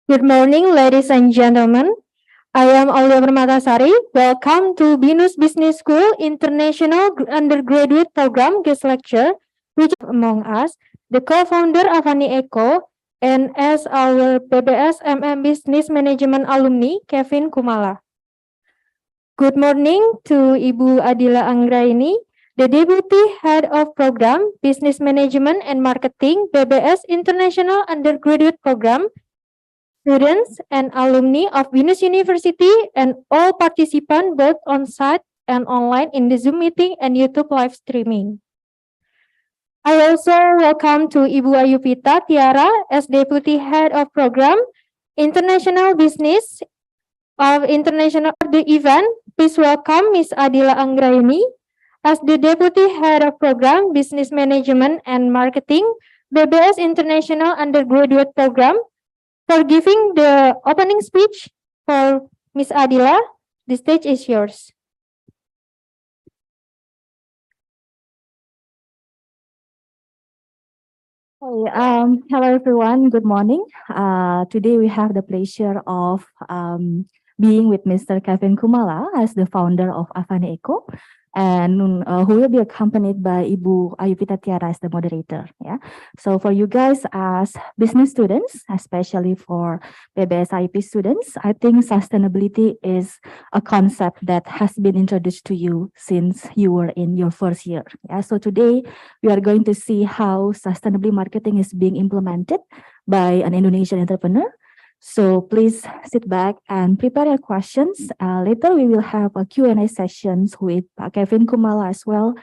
Good morning, ladies and gentlemen. I am Aulia Permatasari. Welcome to BINUS Business School International Undergraduate Program Guest Lecture, which among us, the co-founder Avani Eko, and as our PBS MM Business Management alumni, Kevin Kumala. Good morning to Ibu Adila Anggraini, the Deputy Head of Program, Business Management and Marketing, BBS International Undergraduate Program, students and alumni of BINUS University, and all participants both on-site and online in the Zoom meeting and YouTube live streaming. I also welcome to Ibu Ayupita Tiara as Deputy Head of Program, International Business of International the event. Please welcome Ms. Adila Anggraini as the Deputy Head of Program, Business Management and Marketing, BBS International Undergraduate Program. For giving the opening speech for Ms. Adila, the stage is yours. Hello everyone, good morning. Today we have the pleasure of being with Mr. Kevin Kumala as the founder of Avani Eko, and who will be accompanied by Ibu Ayupita Tiara as the moderator. Yeah. So for you guys as business students, especially for PBS IUP students, I think sustainability is a concept that has been introduced to you since you were in your first year. Yeah. So today we are going to see how sustainability marketing is being implemented by an Indonesian entrepreneur. So please sit back and prepare your questions. Later we will have a Q&A sessions with Kevin Kumala as well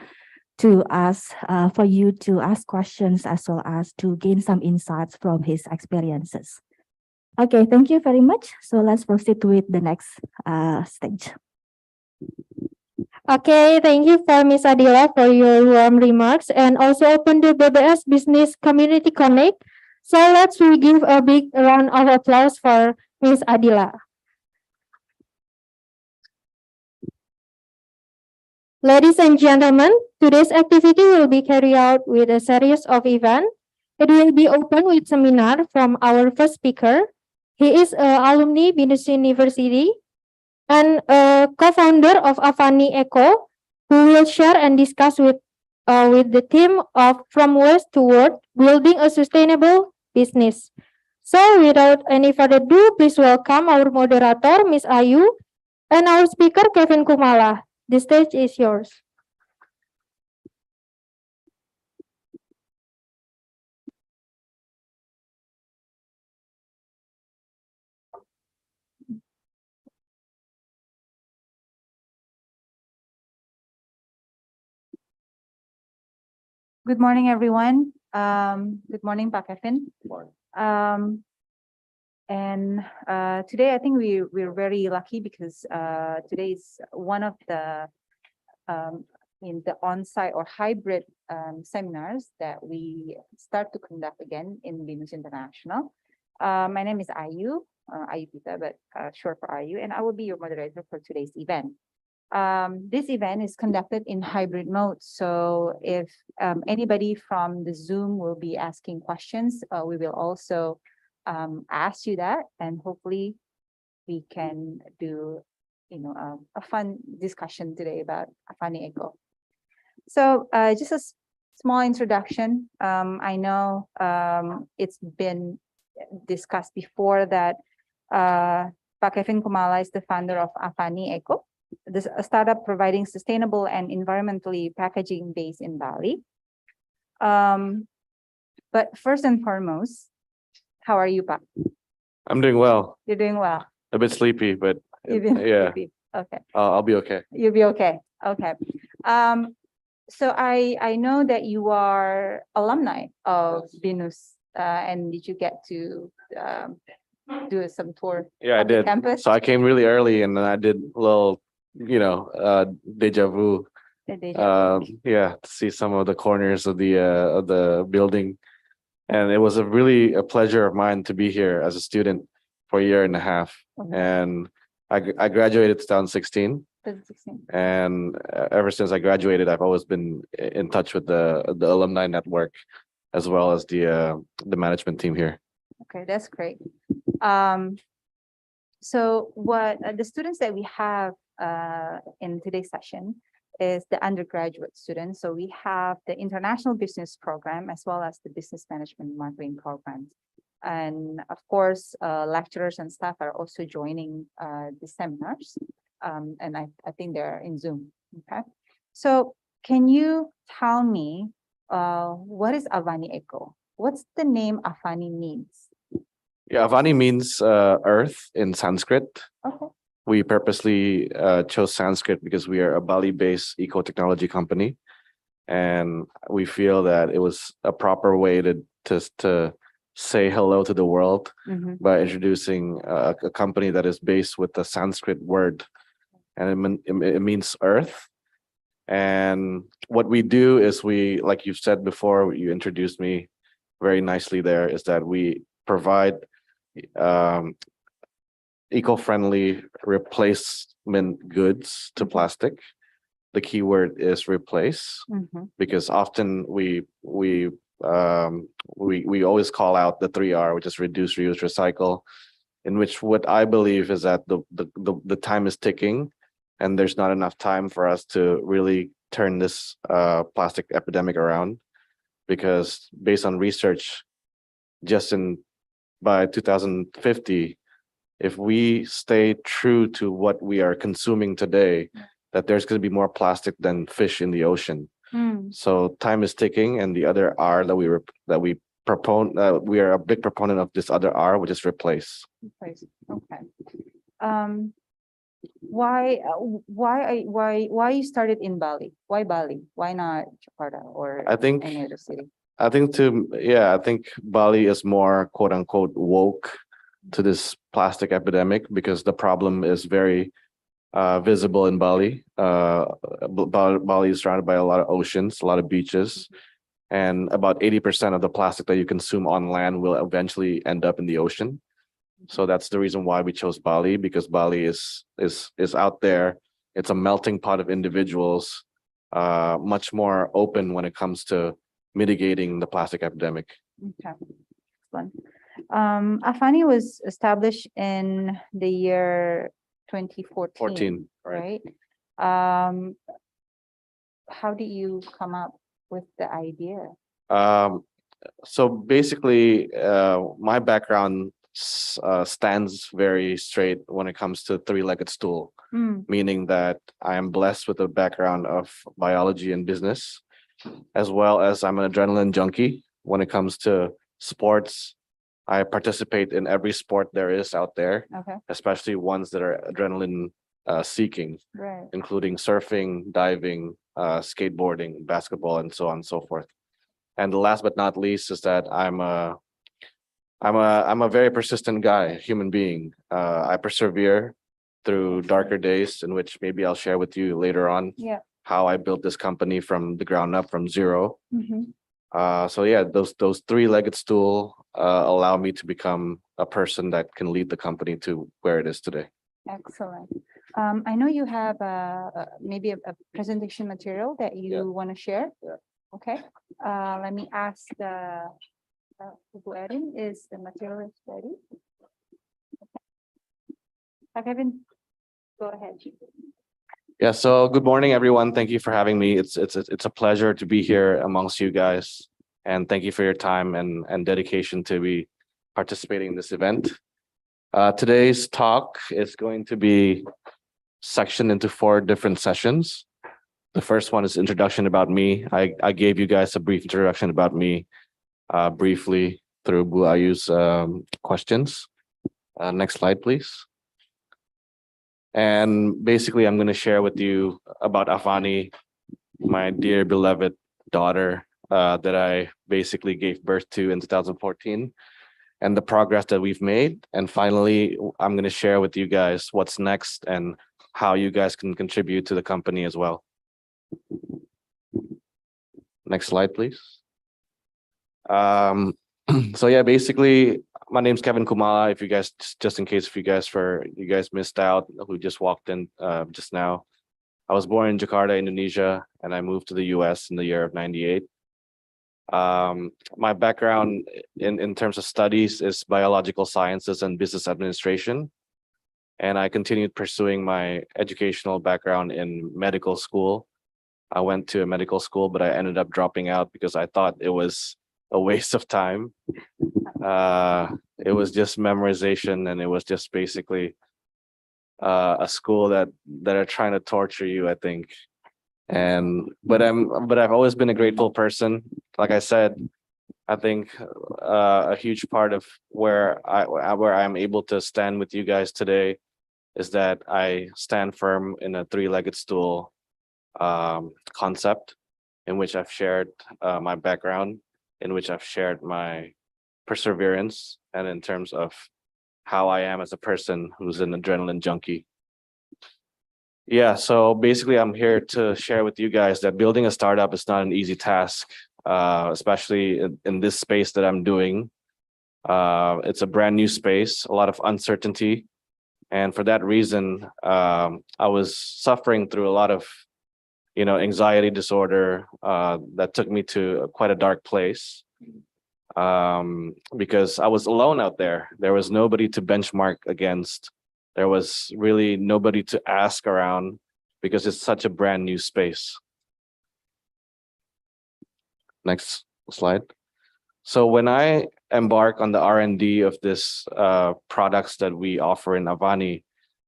to ask for you to ask questions as well as to gain some insights from his experiences. Okay, thank you very much. So let's proceed with the next stage. Okay, thank you for Ms. Adila for your warm remarks and also open the BBS Business Community Connect. So let's give a big round of applause for Ms. Adila. Ladies and gentlemen, today's activity will be carried out with a series of events. It will be open with seminar from our first speaker. He is an alumni BINUS University and a co-founder of Avani Eko, who will share and discuss with the theme of From Waste to World, Building a Sustainable Business. So without any further ado, please welcome our moderator, Ms. Ayu, and our speaker, Kevin Kumala. The stage is yours. Good morning, everyone. Good morning, Pak Kevin. Good morning. Today I think we're very lucky because today is one of the in the on-site or hybrid seminars that we start to conduct again in BINUS International. My name is Ayu, Ayupita, but short for Ayu, and I will be your moderator for today's event. This event is conducted in hybrid mode. So if anybody from the Zoom will be asking questions, we will also ask you that, and hopefully we can do, a fun discussion today about Avani Eko. So just a small introduction. I know it's been discussed before that Pak Kevin Kumala is the founder of Avani Eko. this a startup providing sustainable and environmentally packaging based in Bali. But first and foremost, how are you, Pak? I'm doing well. You're doing well. A bit sleepy, but You've been yeah, sleepy. Okay, I'll be okay. you'll be okay. Okay. So I know that you are alumni of BINUS, and did you get to do some tour Yeah, I of the did. campus? So I came really early and then I did a little, deja vu. The deja vu. Yeah, to see some of the corners of the building. And it was a pleasure of mine to be here as a student for a year and a half. Okay. And I graduated 2016. 2016. And ever since I graduated, I've always been in touch with the alumni network, as well as the management team here. Okay, that's great. So what the students that we have in today's session is the undergraduate students. So we have the international business program as well as the business management and marketing programs. And of course, lecturers and staff are also joining the seminars. And I think they're in Zoom. Okay. So can you tell me what is Avani Eco? What's the name Avani means? Yeah, Avani means earth in Sanskrit. Okay. We purposely chose Sanskrit because we are a Bali-based eco-technology company, and we feel that it was a proper way to say hello to the world Mhm. by introducing a company that is based with the Sanskrit word, and it means earth. And what we do is like you've said before, you introduced me very nicely there, is that we provide eco-friendly replacement goods to plastic. The key word is replace, Mhm. because often we always call out the 3R, which is reduce, reuse, recycle, in which what I believe is that the time is ticking, and there's not enough time for us to really turn this plastic epidemic around, because based on research, by 2050, if we stay true to what we are consuming today, that there's going to be more plastic than fish in the ocean. Mm. So time is ticking, and the other R that we are a big proponent of this other R, which is replace. Replace. Okay. Why you started in Bali? Why Bali? Why not Jakarta or I think any other city? I think Bali is more quote unquote woke to this plastic epidemic, because the problem is very visible in Bali. Bali is surrounded by a lot of oceans, a lot of beaches, and about 80% of the plastic that you consume on land will eventually end up in the ocean. So that's the reason why we chose Bali, because Bali is out there. It's a melting pot of individuals, much more open when it comes to mitigating the plastic epidemic. Okay. Excellent. Avani was established in the year 2014. 14, right? Right? How did you come up with the idea? So basically, my background stands very straight when it comes to three-legged stool, meaning that I am blessed with a background of biology and business, as well as I'm an adrenaline junkie. When it comes to sports, I participate in every sport there is out there, Okay. especially ones that are adrenaline seeking, Right. including surfing, diving, skateboarding, basketball, and so on and so forth. And the last but not least is that I'm a very persistent guy, human being. I persevere through darker days, in which maybe I'll share with you later on Yeah. how I built this company from the ground up, from zero. Mhm. So yeah, those three-legged stool allow me to become a person that can lead the company to where it is today. Excellent. I know you have maybe a presentation material that you want to share. Yeah. Okay. Let me ask the Ibu Erin, is the material ready? Okay. Kevin, go ahead. Yeah, so good morning, everyone. Thank you for having me. It's a pleasure to be here amongst you guys, and thank you for your time and dedication to be participating in this event. Today's talk is going to be sectioned into 4 different sessions. The first one is introduction about me. I gave you guys a brief introduction about me briefly through Bu Ayu's questions. Next slide, please. And basically, I'm going to share with you about Avani, my dear beloved daughter that I basically gave birth to in 2014, and the progress that we've made. And finally, I'm going to share with you guys what's next and how you guys can contribute to the company as well. Next slide, please. So yeah, basically, my name's Kevin Kumala. If you guys, just in case, if you guys missed out, who just walked in just now. I was born in Jakarta, Indonesia, and I moved to the US in the year of 98. My background in terms of studies is biological sciences and business administration. And I continued pursuing my educational background in medical school. I went to a medical school, but I ended up dropping out because I thought it was a waste of time. It was just memorization, and it was just basically a school that are trying to torture you, I think. But I've always been a grateful person. Like I said, I think a huge part of where I'm able to stand with you guys today is that I stand firm in a 3-legged stool concept, in which I've shared my background, in which I've shared my perseverance, and in terms of how I am as a person who's an adrenaline junkie. Yeah, so basically I'm here to share with you guys that building a startup is not an easy task, especially in this space that I'm doing. It's a brand new space, a lot of uncertainty. And for that reason, I was suffering through a lot of, anxiety disorder that took me to quite a dark place. Because I was alone out there. There was nobody to benchmark against. There was really nobody to ask around because it's such a brand new space. Next slide. So when I embark on the R&D of this products that we offer in Avani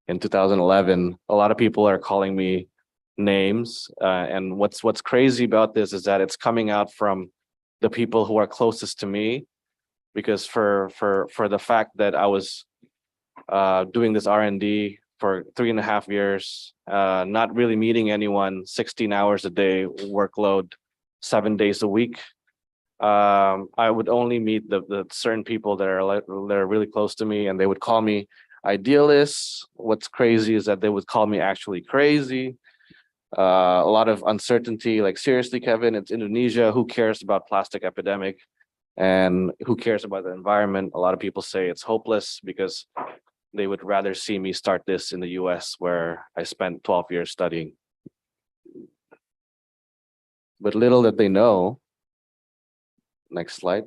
in 2011, a lot of people are calling me names. And what's crazy about this is that it's coming out from the people who are closest to me, because for the fact that I was doing this R&D for 3.5 years, not really meeting anyone, 16 hours a day workload, 7 days a week. I would only meet the certain people that are really close to me, and they would call me idealist. What's crazy is that they would call me actually crazy. A lot of uncertainty, like, seriously, Kevin, it's Indonesia. Who cares about plastic epidemic? And who cares about the environment? A lot of people say it's hopeless because they would rather see me start this in the US, where I spent 12 years studying. But little that they know. Next slide.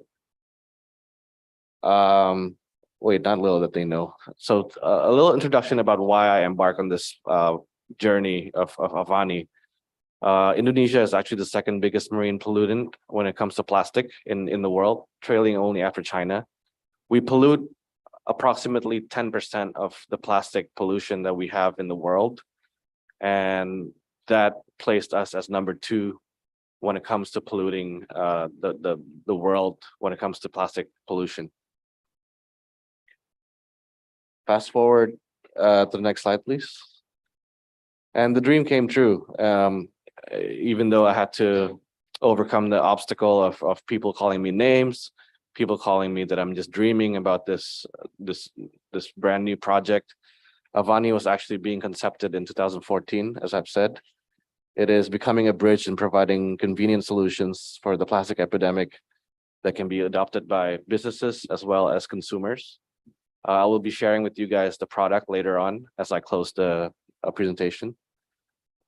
Wait, not little that they know. So a little introduction about why I embark on this journey of Avani. Indonesia is actually the second biggest marine pollutant when it comes to plastic in the world, trailing only after China. We pollute approximately 10% of the plastic pollution that we have in the world. And that placed us as number 2 when it comes to polluting the world when it comes to plastic pollution. Fast forward to the next slide, please. And the dream came true. Even though I had to overcome the obstacle of people calling me names, people calling me that I'm just dreaming about this brand new project. Avani was actually being conceived in 2014, as I've said. It is becoming a bridge in providing convenient solutions for the plastic epidemic that can be adopted by businesses as well as consumers. I will be sharing with you guys the product later on as I close the presentation.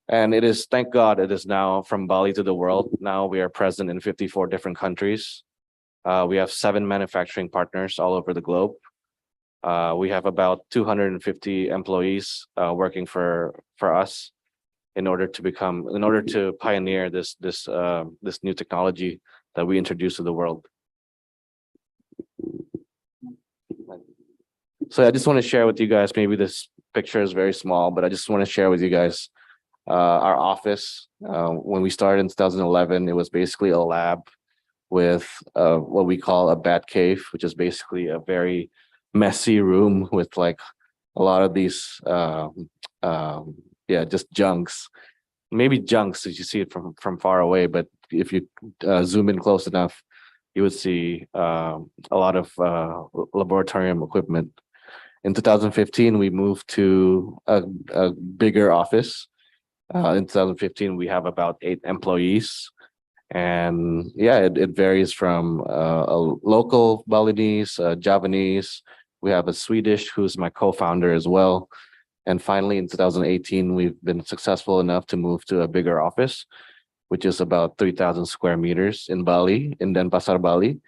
And it is, thank God, it is now from Bali to the world. Now we are present in 54 different countries. We have 7 manufacturing partners all over the globe. We have about 250 employees working for us in order to pioneer this new technology that we introduce to the world. So I just want to share with you guys, maybe this picture is very small, but I just want to share with you guys our office. When we started in 2011, it was basically a lab with what we call a bat cave, which is basically a very messy room with like a lot of these yeah, just junks. Maybe junks as you see it from far away, but if you zoom in close enough, you would see a lot of laboratorium equipment. In 2015, we moved to a bigger office. In 2015, we have about 8 employees. And yeah, it varies from a local Balinese, Javanese. We have a Swedish who's my co-founder as well. And finally, in 2018, we've been successful enough to move to a bigger office, which is about 3,000 square meters in Bali, in Denpasar, Bali.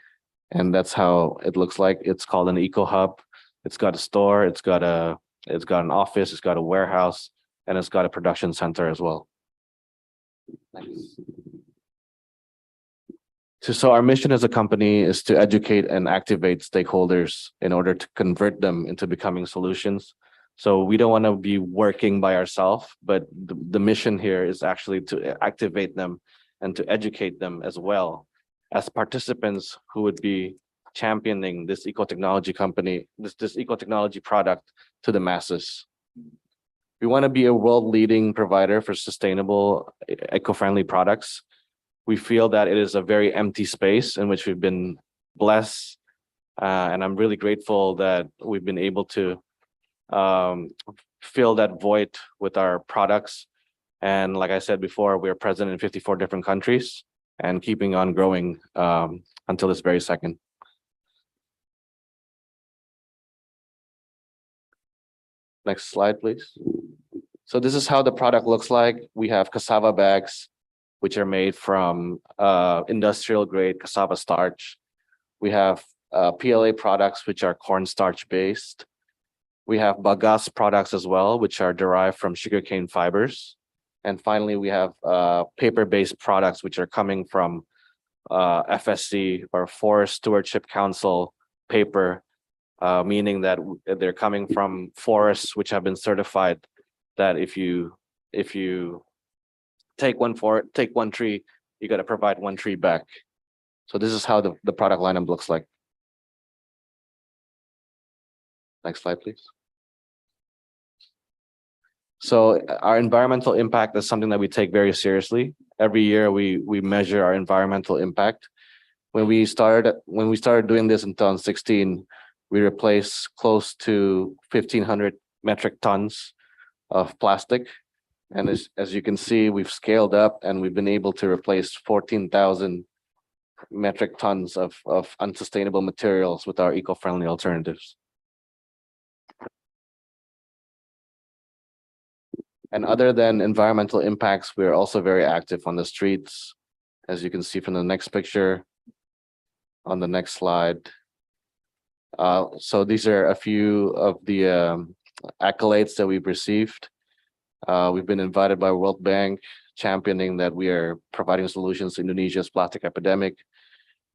And that's how it looks like. It's called an eco hub. It's got a store, it's got an office, it's got a warehouse, and it's got a production center as well. Thanks. So our mission as a company is to educate and activate stakeholders in order to convert them into becoming solutions. So we don't want to be working by ourselves, but the mission here is actually to activate them and to educate them as well as participants who would be championing this eco-technology company, this eco-technology product to the masses. We want to be a world-leading provider for sustainable, eco-friendly products. We feel that it is a very empty space in which we've been blessed, and I'm really grateful that we've been able to fill that void with our products. And like I said before, we're present in 54 different countries and keeping on growing until this very second. Next slide, please. So this is how the product looks like. We have cassava bags, which are made from industrial grade cassava starch. We have PLA products, which are cornstarch based. We have bagasse products as well, which are derived from sugarcane fibers. And finally, we have paper-based products, which are coming from FSC or Forest Stewardship Council paper, meaning that they're coming from forests which have been certified that if you take one tree, you got to provide 1 tree back. So this is how the product lineup looks like. Next slide, please. So our environmental impact is something that we take very seriously. Every year we measure our environmental impact. When we started doing this in 2016, we replaced close to 1,500 metric tons of plastic. And as you can see, we've scaled up and we've been able to replace 14,000 metric tons of unsustainable materials with our eco-friendly alternatives. And other than environmental impacts, we're also very active on the streets, as you can see from the next picture on the next slide. So these are a few of the accolades that we've received. We've been invited by World Bank, championing that we are providing solutions to Indonesia's plastic epidemic.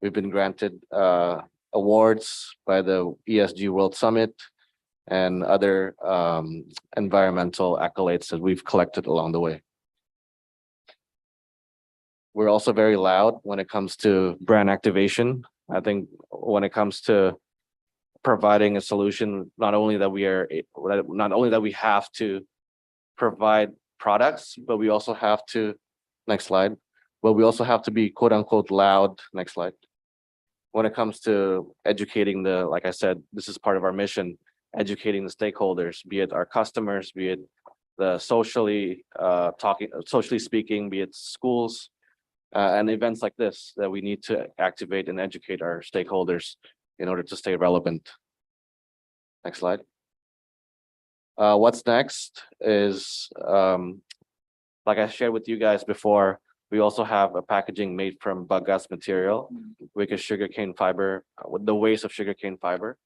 We've been granted awards by the ESG World Summit and other environmental accolades that we've collected along the way. We're also very loud when it comes to brand activation. I think when it comes to providing a solution, not only that we have to provide products, but we also have to, next slide, but we also have to be quote unquote loud, next slide. When it comes to educating like I said, this is part of our mission, educating the stakeholders, be it our customers, be it the socially speaking, be it schools and events like this that we need to activate and educate our stakeholders in order to stay relevant. Next slide. What's next is, like I shared with you guys before, we also have a packaging made from bagasse material, which is sugarcane fiber, with the waste of sugarcane fiber.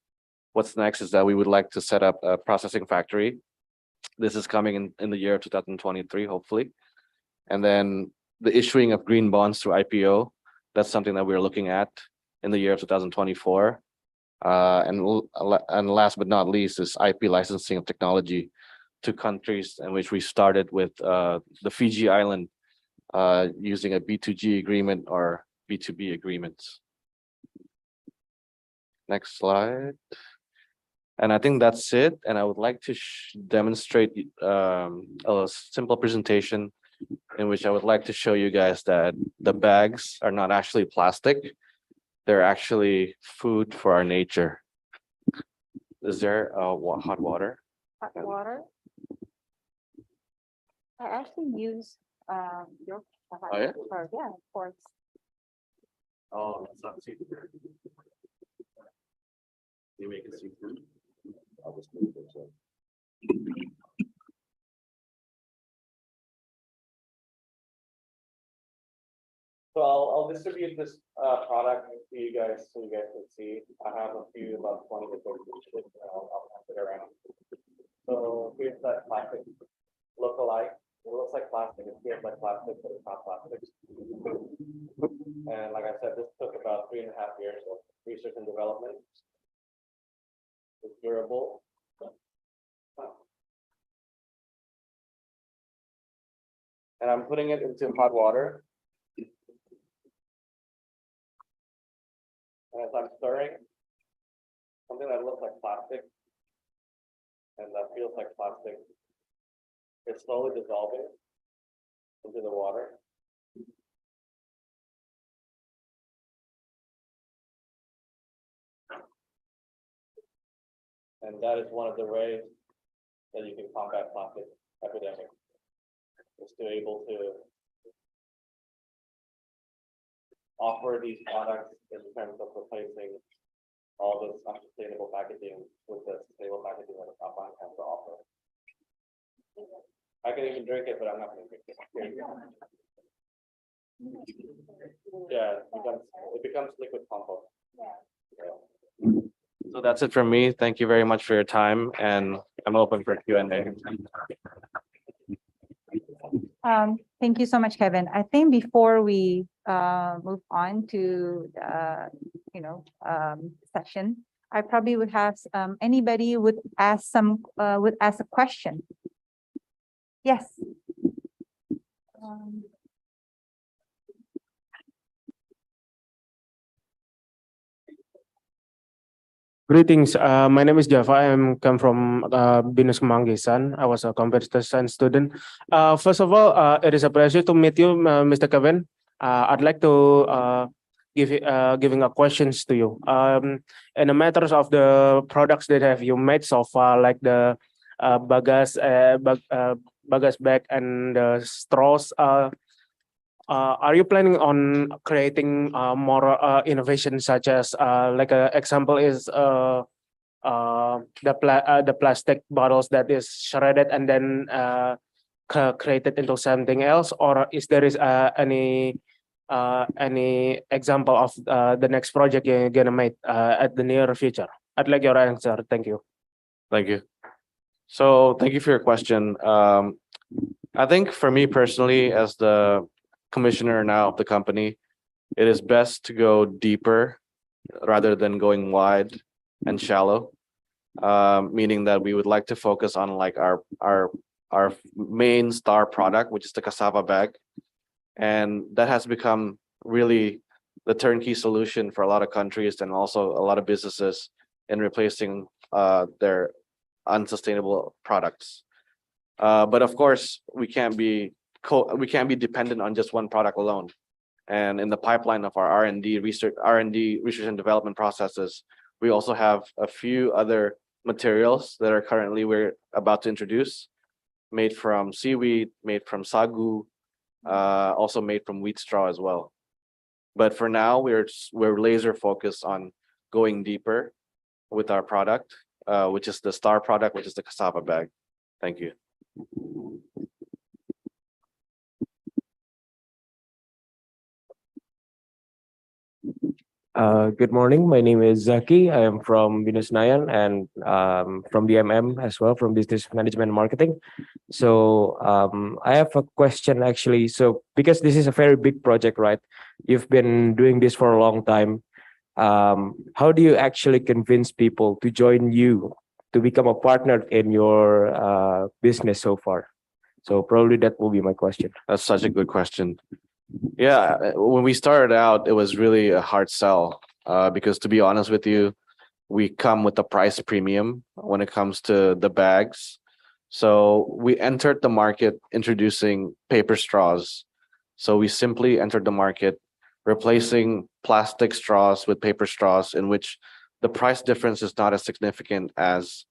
What's next is that we would like to set up a processing factory. This is coming in the year 2023, hopefully. And then the issuing of green bonds through IPO, that's something that we're looking at in the year of 2024. And last but not least is IP licensing of technology to countries in which we started with the Fiji Island using a B2G agreement or B2B agreements. Next slide. And I think that's it. And I would like to demonstrate a simple presentation in which I would like to show you guys that the bags are not actually plastic. They're actually food for our nature. Is there hot water? Hot water. I actually use your. Oh, yeah? Yeah, of course. Oh, that's not seafood. You make it seafood. I'll just move this up. So I'll distribute this product to you guys so you guys can see. I have a few about 20 to 30 pieces, and I'll pass it around. So here's that plastic look-alike. It looks like plastic. It feels like plastic, but it's not plastic. And like I said, this took about 3.5 years of research and development. It's durable. And I'm putting it into hot water. And as I'm stirring, something that looks like plastic and that feels like plastic is slowly dissolving into the water. And that is one of the ways that you can combat plastic epidemic, is to able to offer these products in terms of replacing all this unsustainable packaging with the sustainable packaging that Afan has to offer. I can even drink it, but I'm not going to drink it. Yeah, it becomes liquid compost. Yeah. So that's it from me. Thank you very much for your time, and I'm open for Q&A. Thank you so much, Kevin. I think before we move on to session, I probably would have anybody would ask a question. Yes. Greetings. My name is Java. I'm come from Binus Kemanggisan. I was a computer science student. First of all, it is a pleasure to meet you, Mr. Kevin. I'd like to giving a questions to you. In the matters of the products that have you made so far, like the bagas bag and the straws. Are you planning on creating more innovation, such as like an example is the plastic bottles that is shredded and then created into something else, or is there any example of the next project you're gonna make at the near future? I'd like your answer. Thank you. Thank you. So thank you for your question. I think for me personally, as the commissioner now of the company, it is best to go deeper rather than going wide and shallow. Meaning that we would like to focus on like our main star product, which is the cassava bag. And that has become really the turnkey solution for a lot of countries and also a lot of businesses in replacing their unsustainable products. But of course, we can't be dependent on just one product alone. And in the pipeline of our R&D research and development processes, we also have a few other materials that are currently we're about to introduce, made from seaweed, made from sagu, also made from wheat straw as well. But for now, we're laser focused on going deeper with our product, which is the star product, which is the cassava bag. Thank you. Good morning. My name is Zaki. I am from Binus Nayan and from BMM as well, from Business Management and Marketing. So I have a question actually. So because this is a very big project, right? You've been doing this for a long time. how do you actually convince people to join you to become a partner in your business so far? So probably that will be my question. That's such a good question. Yeah, when we started out, it was really a hard sell. Because to be honest with you, we come with a price premium when it comes to the bags. So we entered the market introducing paper straws. So we simply entered the market replacing plastic straws with paper straws, in which the price difference is not as significant as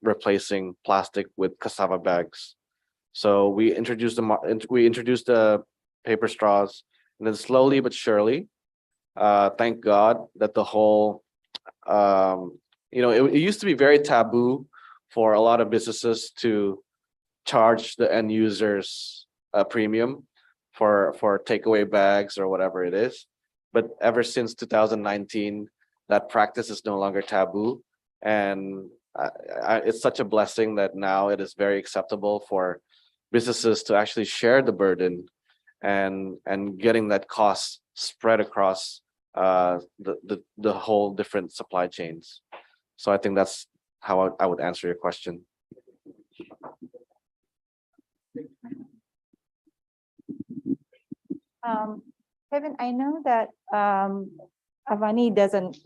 replacing plastic with cassava bags. So we introduced the paper straws, and then slowly but surely, thank God that the whole it used to be very taboo for a lot of businesses to charge the end users a premium for takeaway bags or whatever it is. But ever since 2019, that practice is no longer taboo, and it's such a blessing that now it is very acceptable for businesses to actually share the burden and getting that cost spread across the whole different supply chains. So I think that's how I would answer your question. Kevin, I know that Avani doesn't,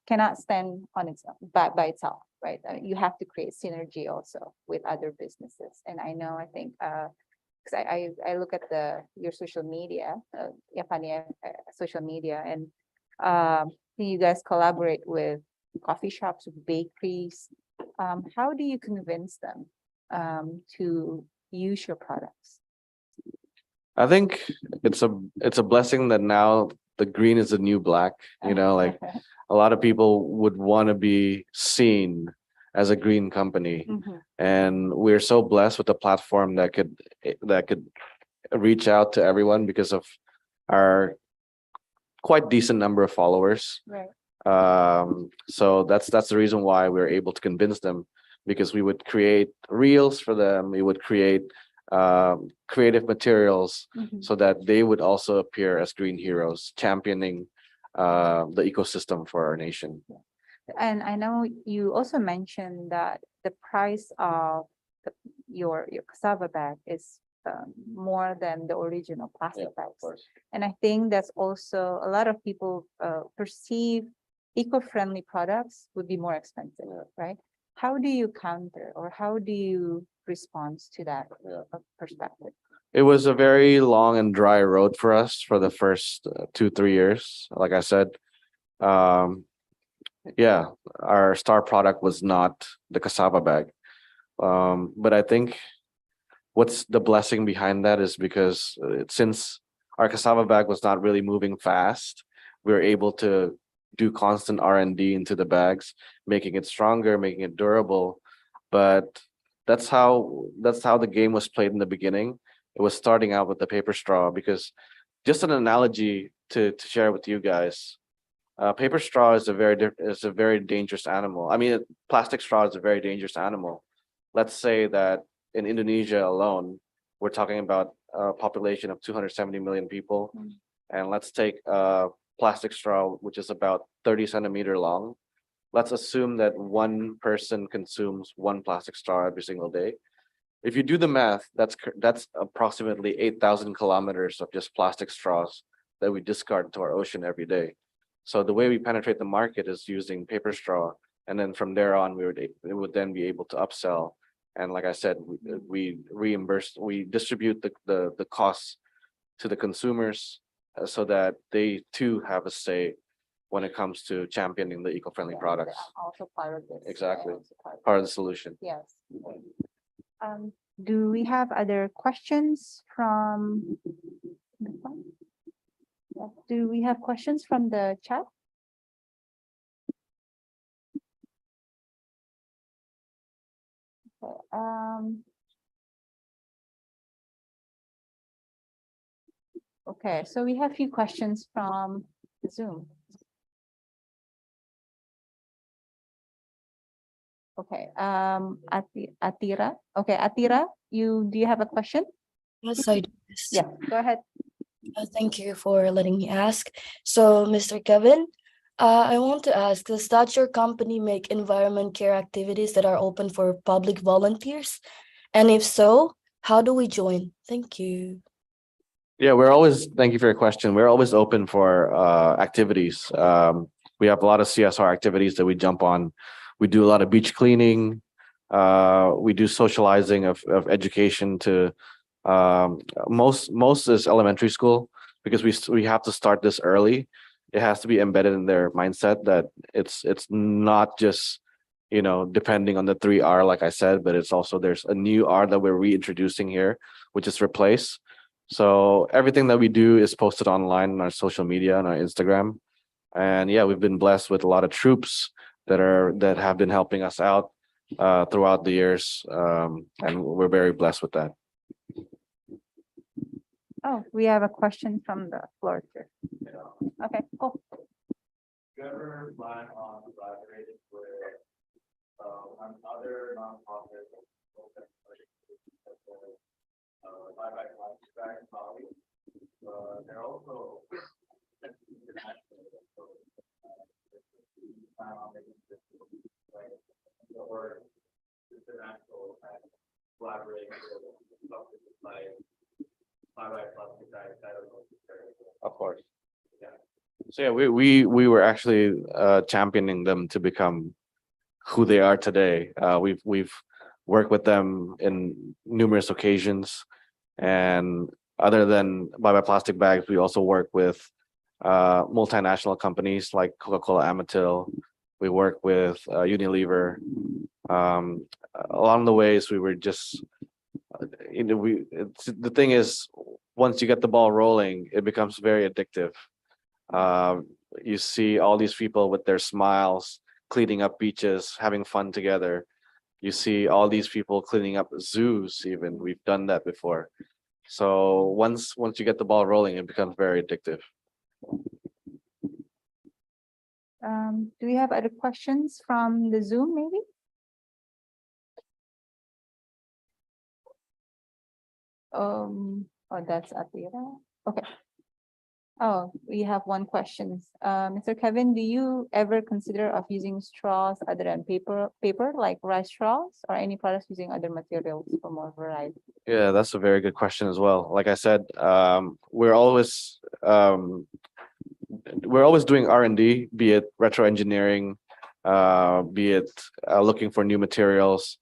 cannot stand on its own, by itself, right? You have to create synergy also with other businesses. And I know, I think, because I look at your social media, Avani social media, and you guys collaborate with coffee shops, with bakeries. How do you convince them to use your products? I think it's a blessing that now the green is the new black. Like a lot of people would want to be seen as a green company, and we're so blessed with a platform that could reach out to everyone because of our quite decent number of followers. Right. So that's the reason why we're able to convince them, because we would create reels for them. We would create creative materials so that they would also appear as green heroes, championing the ecosystem for our nation. And I know you also mentioned that the price of your cassava bag is more than the original plastic bags. And I think that's also a lot of people perceive eco-friendly products would be more expensive, right? How do you counter, or how do you respond to that perspective? It was a very long and dry road for us for the first 2-3 years. Like I said, our star product was not the cassava bag. But I think what's the blessing behind that is because since our cassava bag was not really moving fast, we were able to do constant R&D into the bags, making it stronger, making it durable. But that's how the game was played in the beginning. It was starting out with the paper straw, because just an analogy to share with you guys, paper straw is a very dangerous animal. I mean, plastic straw is a very dangerous animal. Let's say that in Indonesia alone, we're talking about a population of 270 million people, and let's take a plastic straw which is about 30 centimeter long. Let's assume that one person consumes one plastic straw every single day. If you do the math, that's approximately 8,000 kilometers of just plastic straws that we discard into our ocean every day. So the way we penetrate the market is using paper straw, and then from there on, we would then be able to upsell. And like I said, we distribute the costs to the consumers so that they too have a say when it comes to championing the eco-friendly products. Also part of this. Exactly. Part of the solution. Yes. Do we have other questions from the phone? Do we have questions from the chat? Okay, so we have a few questions from Zoom. Okay, Atira. Okay, Atira, do you have a question? Yes, I do. Yeah, go ahead. Thank you for letting me ask. So, Mr. Kevin, I want to ask, does that your company make environment care activities that are open for public volunteers? And if so, how do we join? Thank you. Yeah, thank you for your question. We're always open for activities. We have a lot of CSR activities that we jump on. We do a lot of beach cleaning. We do socializing of education to most is elementary school because we have to start this early. It has to be embedded in their mindset that it's not just depending on the 3R like I said, but it's also there's a new R that we're reintroducing here, which is replace. So everything that we do is posted online on our social media and our Instagram. And yeah, we've been blessed with a lot of troops that have been helping us out throughout the years. And we're very blessed with that. Oh, we have a question from the floor too. Okay, cool. You ever plan on collaborating with other nonprofits? They're also or international collaborating of course. Yeah. So yeah, we were actually championing them to become who they are today. We've worked with them in numerous occasions, and other than Bye Plastic Bags, we also work with multinational companies like Coca-Cola Amatil. We work with Unilever. Along the ways, we were just, the thing is, once you get the ball rolling, it becomes very addictive. You see all these people with their smiles, cleaning up beaches, having fun together. You see all these people cleaning up zoos even. We've done that before. So once you get the ball rolling, it becomes very addictive. Do we have other questions from the Zoom maybe? Oh, that's Atira. Okay. Oh, we have one question. Mr. Kevin, do you ever consider of using straws other than paper like rice straws or any products using other materials for more variety? Yeah, that's a very good question as well. Like I said, we're always doing R&D, be it retro engineering, be it looking for new materials.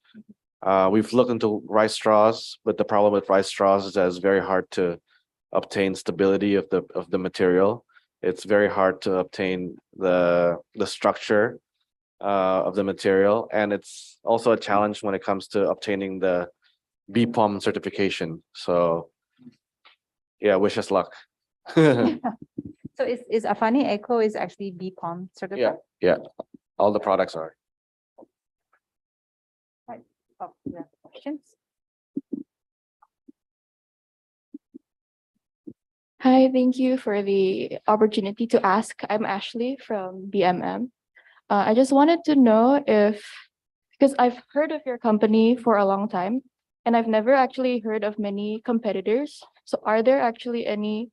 We've looked into rice straws, but the problem with rice straws is that it's very hard to obtain stability of the material. It's very hard to obtain the structure of the material, and it's also a challenge when it comes to obtaining the BPOM certification. So yeah, wish us luck. So is Avani Eco is actually BPOM certified? Yeah, all the products are. Oh, yeah. Questions? Hi, thank you for the opportunity to ask. I'm Ashley from BMM. I just wanted to know because I've heard of your company for a long time, and I've never actually heard of many competitors. So are there actually any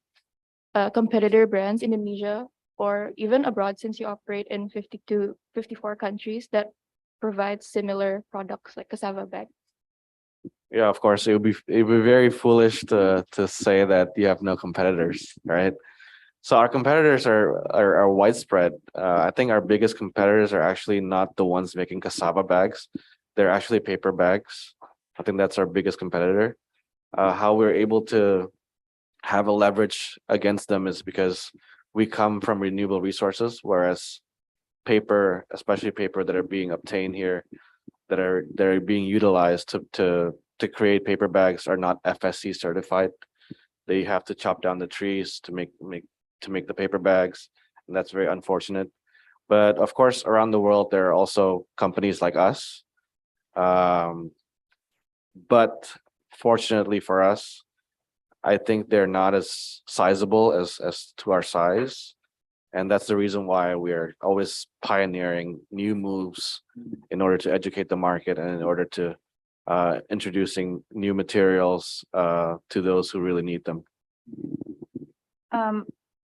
competitor brands in Indonesia or even abroad, since you operate in 54 countries, that provide similar products like cassava bag? Yeah, of course, it would be very foolish to say that you have no competitors, right? So our competitors are widespread. I think our biggest competitors are actually not the ones making cassava bags. They're actually paper bags. I think that's our biggest competitor. How we're able to have a leverage against them is because we come from renewable resources, whereas paper, especially paper that are being obtained here, that are being utilized to create paper bags, are not FSC certified. They have to chop down the trees to make the paper bags, and that's very unfortunate. But of course, around the world, there are also companies like us. But fortunately for us, I think they're not as sizable as to our size. And that's the reason why we're always pioneering new moves in order to educate the market and in order to introducing new materials to those who really need them.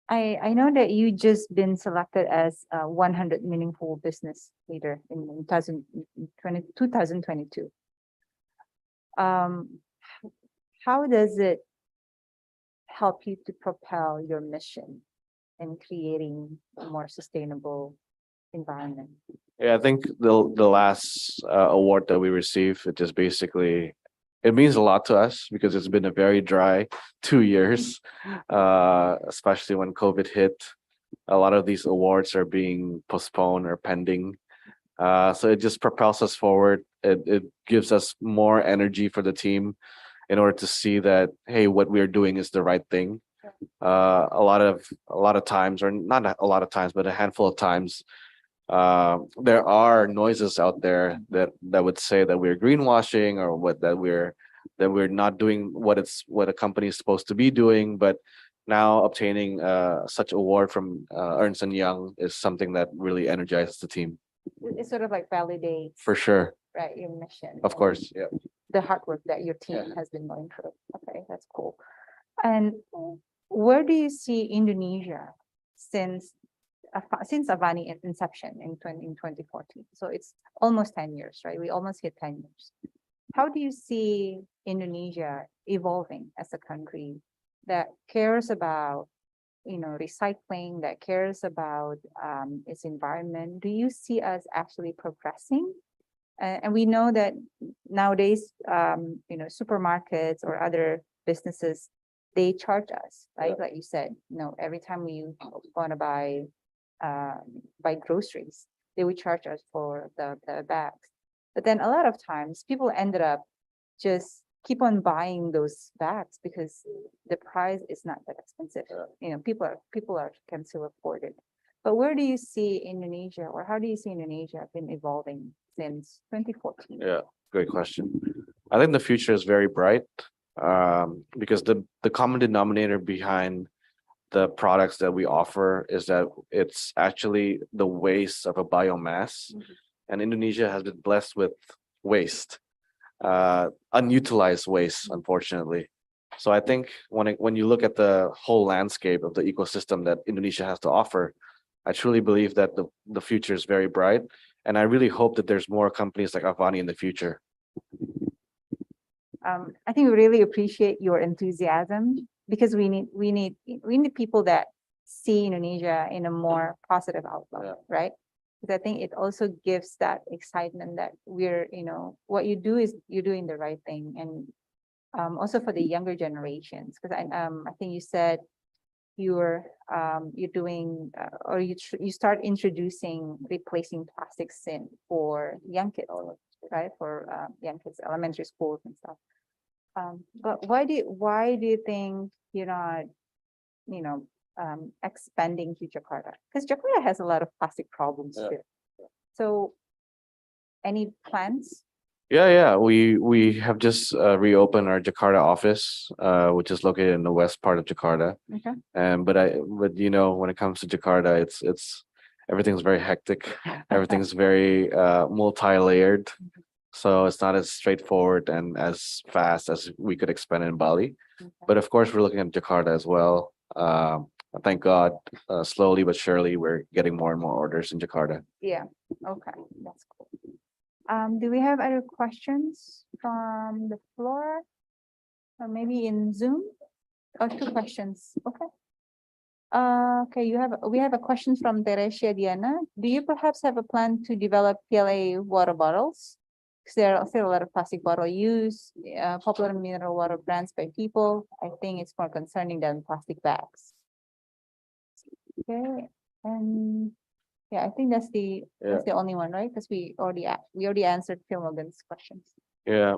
I know that you just been selected as a 100 meaningful business leader in 2022. How does it help you to propel your mission in creating a more sustainable environment? Yeah, I think the last award that we received, it just basically, it means a lot to us because it's been a very dry 2 years, especially when COVID hit. A lot of these awards are being postponed or pending. So it just propels us forward. It gives us more energy for the team in order to see that, hey, what we're doing is the right thing. A lot of times, or not a lot of times, but a handful of times, there are noises out there that would say that we're greenwashing or that we're not doing what a company is supposed to be doing. But now obtaining such award from Ernst & Young is something that really energizes the team. It sort of like validates, For sure. right, your mission. Of and course. Yeah. The hard work that your team Yeah. has been going through. Okay, that's cool. And where do you see Indonesia since Avani inception in 2014? So it's almost 10 years, right? We almost hit 10 years. How do you see Indonesia evolving as a country that cares about, recycling, that cares about its environment? Do you see us actually progressing? And we know that nowadays, supermarkets or other businesses, they charge us, right? Like you said, every time we want to buy groceries, they would charge us for the bags. But then a lot of times people ended up just keep on buying those bags because the price is not that expensive. People can still afford it. But where do you see Indonesia, or how do you see Indonesia been evolving since 2014? Yeah, great question. I think the future is very bright, because the common denominator behind the products that we offer is that it's actually the waste of a biomass. And Indonesia has been blessed with waste, unutilized waste, unfortunately. So I think when you look at the whole landscape of the ecosystem that Indonesia has to offer, I truly believe that the future is very bright. And I really hope that there's more companies like Avani in the future. I think we really appreciate your enthusiasm because we need people that see Indonesia in a more positive outlook, right? Because I think it also gives that excitement that we're, what you do is you're doing the right thing. And also for the younger generations, because I think you said you're doing or you start introducing replacing plastics for young kids, right? For young kids, elementary schools and stuff. But why do you think you're not, expanding to Jakarta? Because Jakarta has a lot of plastic problems too. So, any plans? Yeah. We have just reopened our Jakarta office, which is located in the west part of Jakarta. Okay. But when it comes to Jakarta, it's everything's very hectic. Everything's very multi-layered. So it's not as straightforward and as fast as we could expand in Bali. Okay. But of course, we're looking at Jakarta as well. Thank God, slowly but surely, we're getting more and more orders in Jakarta. Yeah, okay, that's cool. Do we have other questions from the floor? Or maybe in Zoom? Oh, 2 questions, okay. Okay, we have a question from Teresia Diana. Do you perhaps have a plan to develop PLA water bottles? Because there are still a lot of plastic bottle use, popular mineral water brands by people. I think it's more concerning than plastic bags. Okay, and yeah, I think that's the only one, right? Because we already answered Phil Morgan's questions. Yeah.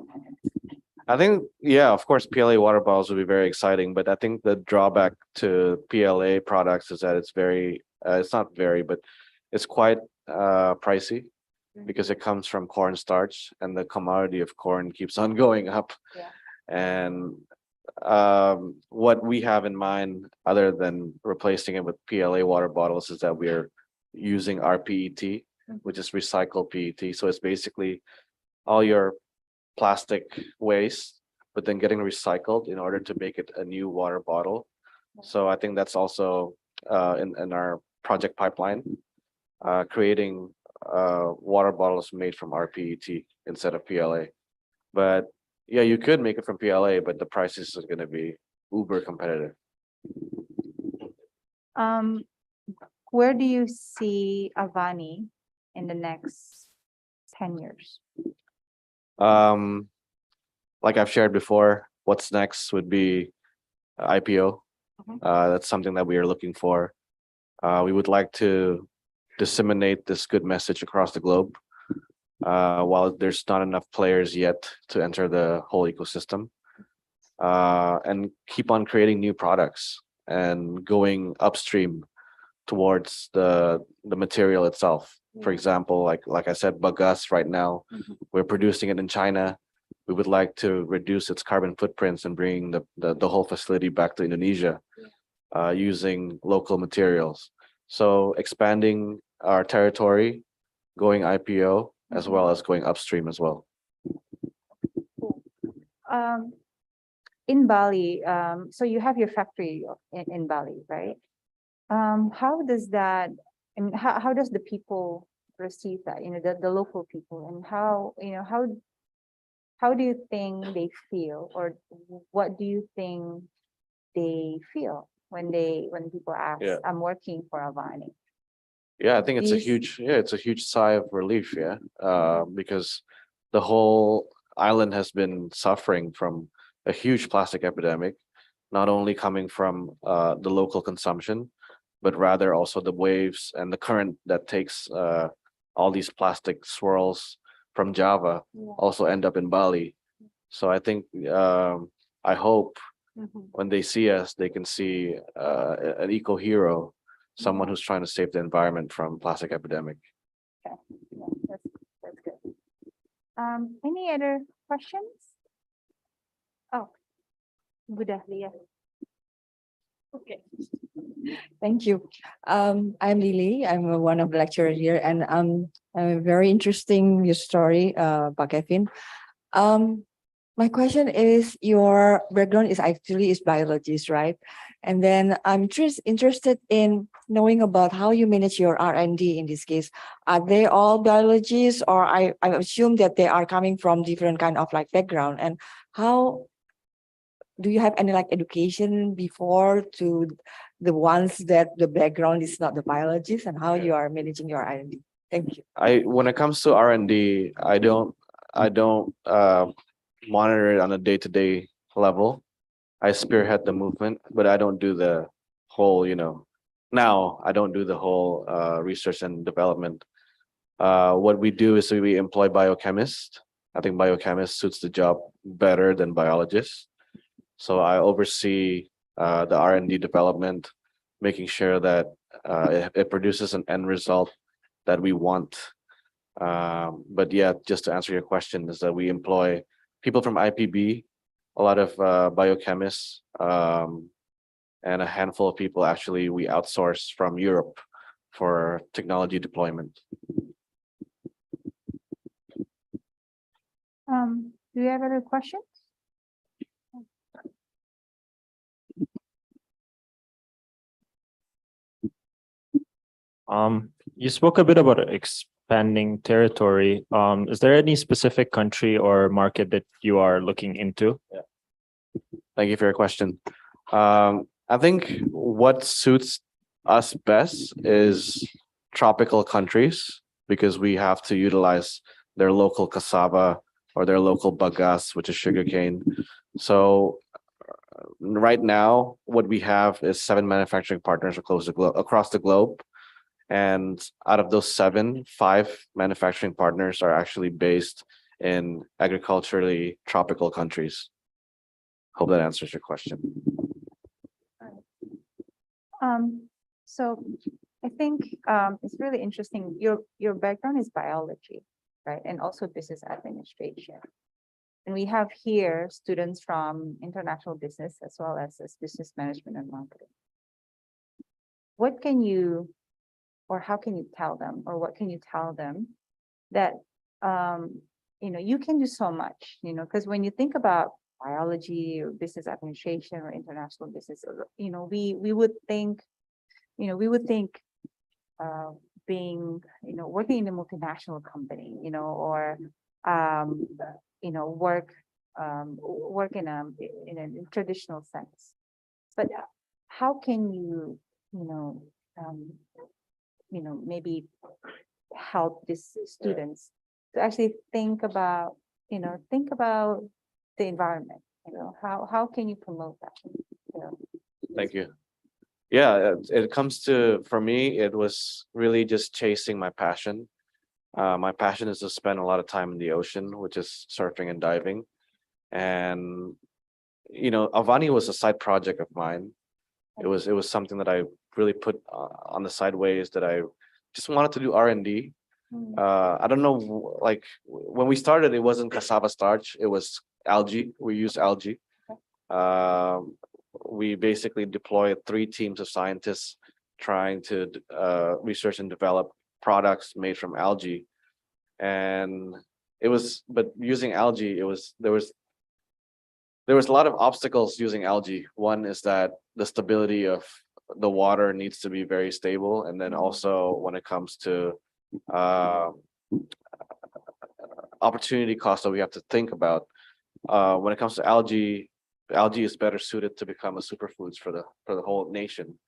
I think, of course, PLA water bottles would be very exciting, but I think the drawback to PLA products is that it's not very, but it's quite pricey because it comes from cornstarch and the commodity of corn keeps on going up. Yeah. And what we have in mind, other than replacing it with PLA water bottles, is that we're using rPET, which is recycled PET. So it's basically all your plastic waste, but then getting recycled in order to make it a new water bottle. So I think that's also in our project pipeline, creating water bottles made from rPET instead of PLA. But yeah, you could make it from PLA, but the prices are going to be uber competitive. Where do you see Avani in the next 10 years? Like I've shared before, what's next would be IPO. That's something that we are looking for. We would like to disseminate this good message across the globe. While there's not enough players yet to enter the whole ecosystem, and keep on creating new products and going upstream towards the material itself. For example, like I said, bagasse right now, we're producing it in China. We would like to reduce its carbon footprints and bring the whole facility back to Indonesia, using local materials. So expanding our territory, going IPO, as well as going upstream as well. In Bali, so you have your factory in Bali, right? How does that, I mean, how does the people receive that, the local people, and how do you think they feel, or what do you think they feel when people ask, Yeah. I'm working for Avani? Yeah, I think it's a These- huge sigh of relief, because the whole island has been suffering from a huge plastic epidemic, not only coming from the local consumption, but rather also the waves and the current that takes all these plastic swirls from Java also end up in Bali. So I think I hope when they see us, they can see an eco hero, someone who's trying to save the environment from plastic epidemic. Yeah, that's good. Any other questions? Oh, good idea. Okay. Thank you. I'm Lily. I'm one of the lecturers here, and very interesting your story, Pak Kevin. My question is, your background is actually biologist, right? And then I'm interested in knowing about how you manage your R&D in this case. Are they all biologists, or I assume that they are coming from different kind of like background? And how do you have any like education before to the ones that the background is not the biologist, and how you are managing your R&D? Thank you. When it comes to R&D, I don't monitor it on a day-to-day level. I spearhead the movement, but I don't do the whole, now I don't do the whole research and development. What we do is we employ biochemists. I think biochemists suits the job better than biologists. So I oversee the R&D development, making sure that it produces an end result that we want. But yeah, just to answer your question, is that we employ people from IPB, a lot of biochemists, and a handful of people actually we outsource from Europe for technology deployment. Do you have other questions? You spoke a bit about expanding territory. Is there any specific country or market that you are looking into? Thank you for your question. I think what suits us best is tropical countries, because we have to utilize their local cassava or their local bagasse, which is sugarcane. So right now, what we have is 7 manufacturing partners across the globe. And out of those 7, 5 manufacturing partners are actually based in agriculturally tropical countries. Hope that answers your question. So I think it's really interesting. Your background is biology, right? And also business administration. And we have here students from international business as well as business management and marketing. What can you, or how can you tell them, or what can you tell them that, you can do so much, because when you think about biology or business administration or international business, we would think we would think being, working in a multinational company, or, work in a traditional sense. But how can you, maybe help these students to actually think about the environment, how can you promote that? Thank you. Yeah, it comes to, for me, it was really just chasing my passion. My passion is to spend a lot of time in the ocean, which is surfing and diving. And, Avani was a side project of mine. It was something that I really put on the sideways, that I just wanted to do R&D. I don't know, like when we started, it wasn't cassava starch, it was algae. We used algae. We basically deployed 3 teams of scientists trying to research and develop products made from algae. And but using algae, there was a lot of obstacles using algae. One is that the stability of the water needs to be very stable. And then also when it comes to opportunity cost that we have to think about, when it comes to algae is better suited to become a superfoods for the whole nation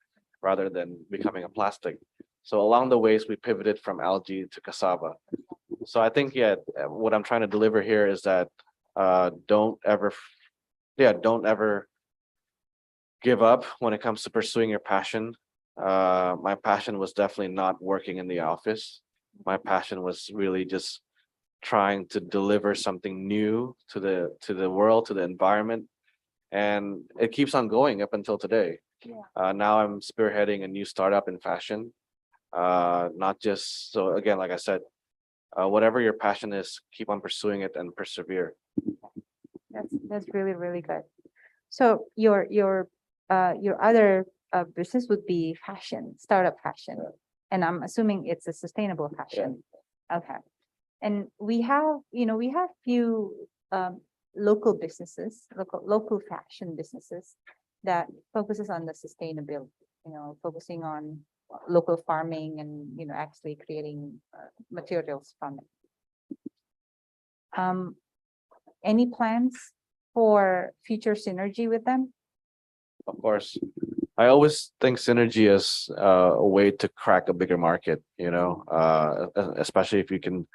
rather than becoming a plastic. So along the ways, we pivoted from algae to cassava. So I think, what I'm trying to deliver here is that don't ever give up when it comes to pursuing your passion. My passion was definitely not working in the office. My passion was really just trying to deliver something new to the world, to the environment. And it keeps on going up until today. Now I'm spearheading a new startup in fashion. Not just, so again, like I said, whatever your passion is, keep on pursuing it and persevere. That's really, really good. So your other business would be fashion, startup fashion. And I'm assuming it's a sustainable fashion. Okay. And we have few local businesses, local fashion businesses that focuses on the sustainability, focusing on local farming and, actually creating materials from it. Any plans for future synergy with them? Of course, I always think synergy is a way to crack a bigger market, especially if you can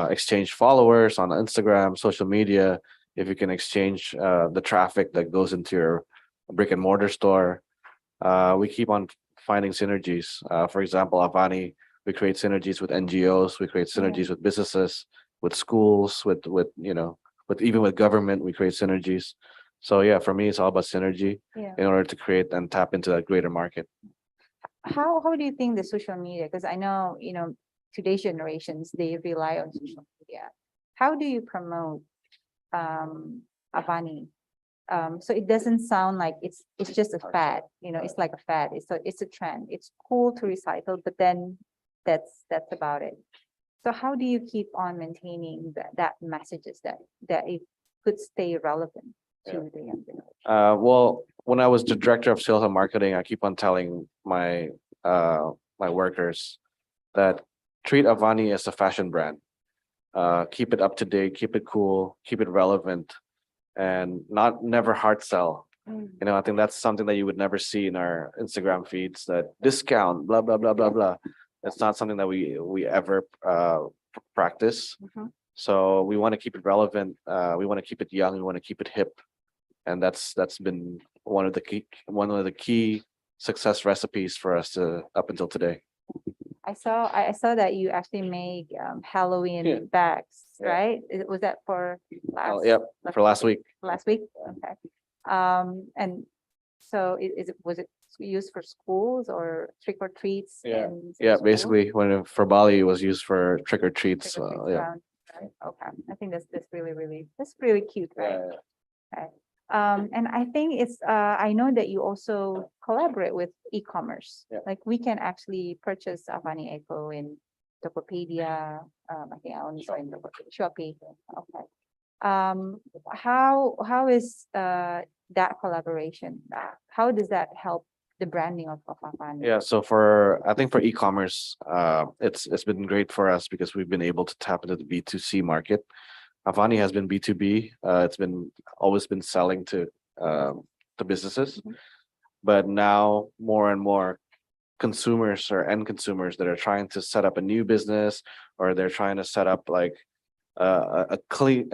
exchange followers on Instagram, social media, if you can exchange the traffic that goes into your brick and mortar store. We keep on finding synergies. For example, Avani, we create synergies with NGOs, we create synergies with businesses, with schools, with even with government, we create synergies. So yeah, for me, it's all about synergy in order to create and tap into that greater market. How do you think the social media, because I know, today's generations, they rely on social media. How do you promote Avani? So it doesn't sound like it's just a fad, it's like a fad. It's a trend. It's cool to recycle, but then that's about it. So how do you keep on maintaining that messages that it could stay relevant to the young generation? Well, when I was the director of sales and marketing, I keep on telling my workers that treat Avani as a fashion brand. Keep it up to date, keep it cool, keep it relevant, and never hard sell. I think that's something that you would never see in our Instagram feeds, that discount, blah, blah, blah, blah, blah. It's not something that we ever practice. So we want to keep it relevant. We want to keep it young. We want to keep it hip. And that's been one of the key success recipes for us up until today. I saw that you actually make Halloween bags, right? Was that for last week? Last week, okay. And so was it used for schools or trick or treats? Basically, for Bali, it was used for trick or treats. Okay, I think that's really cute, right? Okay. And I think I know that you also collaborate with e-commerce. Like we can actually purchase Avani Eco in Tokopedia. I think I only saw in Shopee. Okay. How is that collaboration? How does that help the branding of Avani? Yeah, so I think for e-commerce, it's been great for us because we've been able to tap into the B2C market. Avani has been B2B. It's been always been selling to businesses, but now more and more consumers or end consumers that are trying to set up a new business, or they're trying to set up like a clean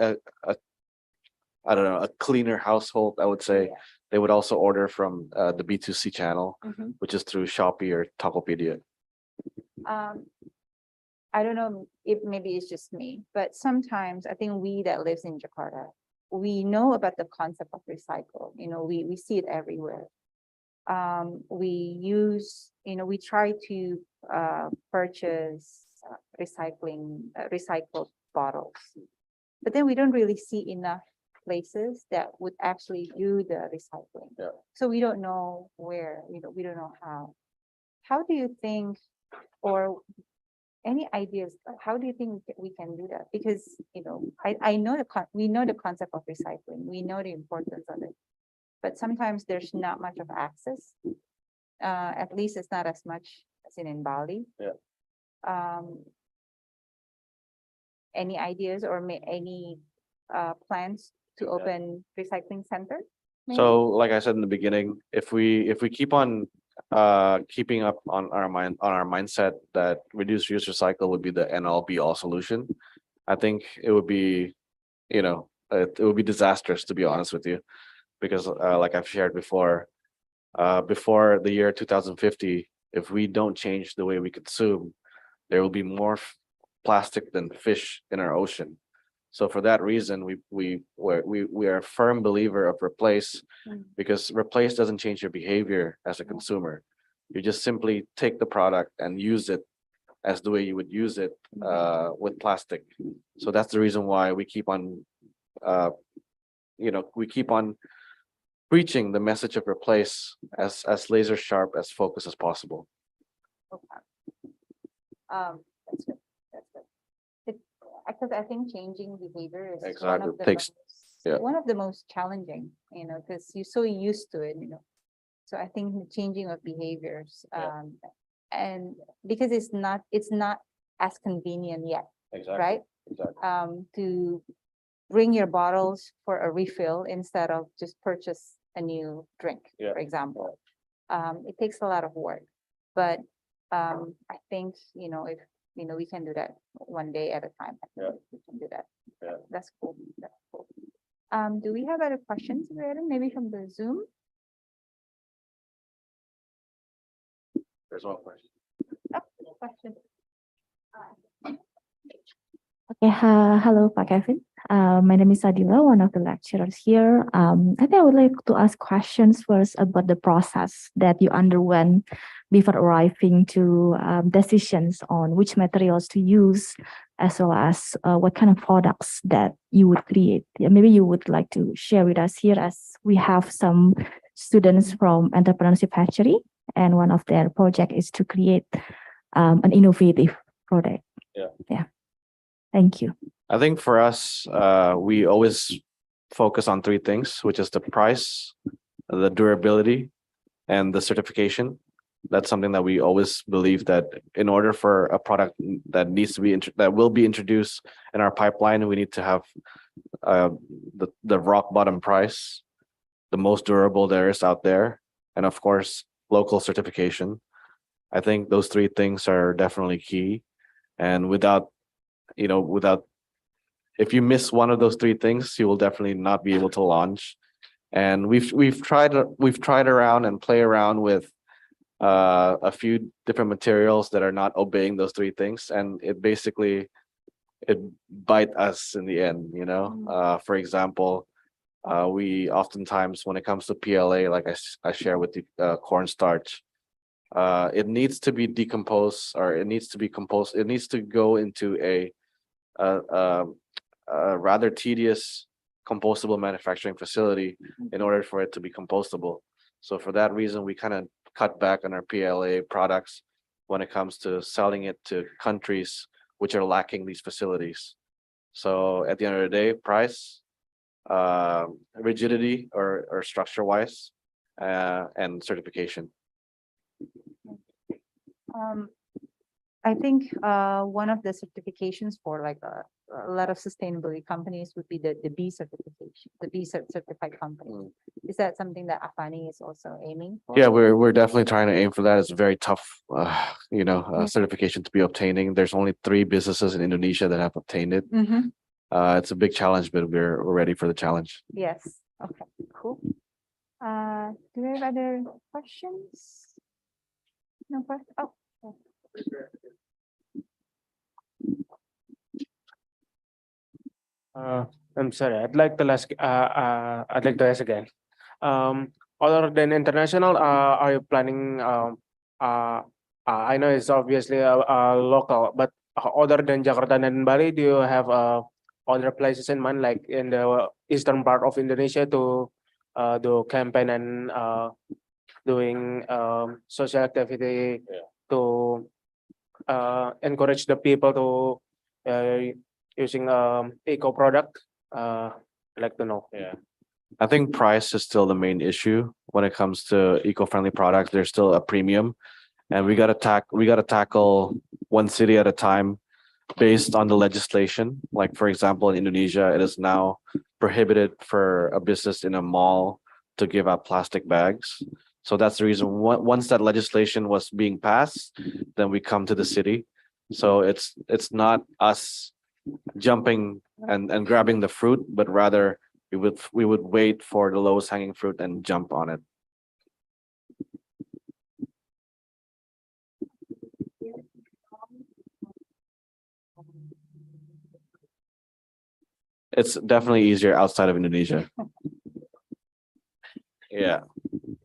I don't know, a cleaner household, I would say. They would also order from the B2C channel, which is through Shopee or Tokopedia. I don't know if maybe it's just me, but sometimes I think we that lives in Jakarta, we know about the concept of recycle. We see it everywhere. We try to purchase recycled bottles, but then we don't really see enough places that would actually do the recycling. Yeah. So we don't know where, we don't know how. How do you think, or any ideas, how do you think we can do that? Because, I know we know the concept of recycling, we know the importance of it, but sometimes there's not much of access. At least it's not as much as in Bali. Yeah. Any ideas or any plans to open recycling center? maybe? So like I said in the beginning, if we keep on keeping up on our mindset that reduce, use, recycle would be the end all be all solution, I think it would be, it would be disastrous, to be honest with you, because like I've shared before the year 2050, if we don't change the way we consume, there will be more plastic than fish in our ocean. So for that reason, we are a firm believer of replace, because replace doesn't change your behavior as a consumer. You just simply take the product and use it as the way you would use it with plastic. So that's the reason why we keep on preaching the message of replace as laser sharp, as focused as possible. That's good. That's good. Because I think changing behavior is Exactly. Yeah. one of the most challenging, because you're so used to it, So I think the changing of behaviors, and because it's not as convenient yet, Exactly. right? Exactly. To bring your bottles for a refill instead of just purchase a new drink, Yeah. for example. It takes a lot of work, but I think, if we can do that one day at a time. I think Yeah. we can do that. Yeah. That's cool. That's cool. Do we have other questions, Raylan? Maybe from the Zoom? There's one question. Oh, question. Okay, hello, Pak Kevin. My name is Adila, one of the lecturers here. I think I would like to ask questions first about the process that you underwent before arriving to decisions on which materials to use, as well as what kind of products that you would create. Yeah, maybe you would like to share with us here, as we have some students from Entrepreneurship Hatchery, and one of their project is to create an innovative product. Yeah. Thank you. I think for us, we always focus on three things, which is the price, the durability, and the certification. That's something that we always believe, that in order for a product that needs to be that will be introduced in our pipeline, we need to have the rock bottom price, the most durable there is out there, and of course, local certification. I think those three things are definitely key, and without if you miss one of those three things, you will definitely not be able to launch. And we've tried around and play around with a few different materials that are not obeying those three things, and it bite us in the end. For example, we oftentimes, when it comes to PLA, like I share with the cornstarch, it needs to be decomposed, or it needs to be composed. It needs to go into a rather tedious compostable manufacturing facility in order for it to be compostable. So for that reason, we kind of cut back on our PLA products when it comes to selling it to countries which are lacking these facilities. So at the end of the day, price, rigidity or structure wise, and certification. I think one of the certifications for like a lot of sustainability companies would be the B certification, the certified company. Is that something that Afani is also aiming for? Yeah, we're definitely trying to aim for that. It's a very tough, certification to be obtaining. There's only 3 businesses in Indonesia that have obtained it. Mhm. It's a big challenge, but we're ready for the challenge. Yes, okay, cool. Do we have other questions? No question, oh. I'm sorry, I'd like to ask again. Other than international, are you planning, I know it's obviously local, but other than Jakarta and Bali, do you have other places in mind, like in the eastern part of Indonesia to do campaign and doing social activity to encourage the people to using eco product? I'd like to know. Yeah. I think price is still the main issue when it comes to eco-friendly products. There's still a premium, and we gotta tackle one city at a time based on the legislation. Like for example, in Indonesia, it is now prohibited for a business in a mall to give out plastic bags. So that's the reason. Once that legislation was being passed, then we come to the city. So it's not us jumping and grabbing the fruit, but rather we would wait for the lowest hanging fruit and jump on it. It's definitely easier outside of Indonesia. Yeah,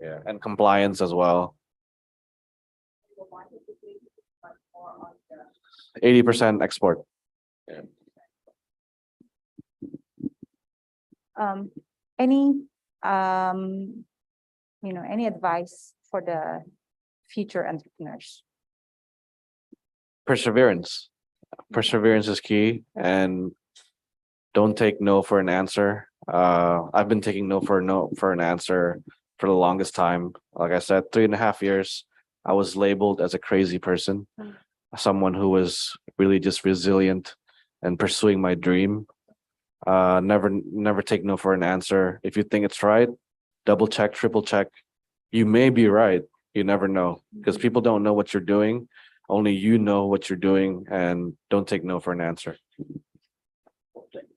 yeah, and compliance as well. 80% export. Any any advice for the future entrepreneurs? Perseverance. Perseverance is key, and don't take no for an answer. I've been taking no for an answer for the longest time. Like I said, 3.5 years, I was labeled as a crazy person, someone who was really just resilient and pursuing my dream. Never take no for an answer. If you think it's right, double check, triple check. You may be right. You never know, because people don't know what you're doing. Only you know what you're doing, and don't take no for an answer.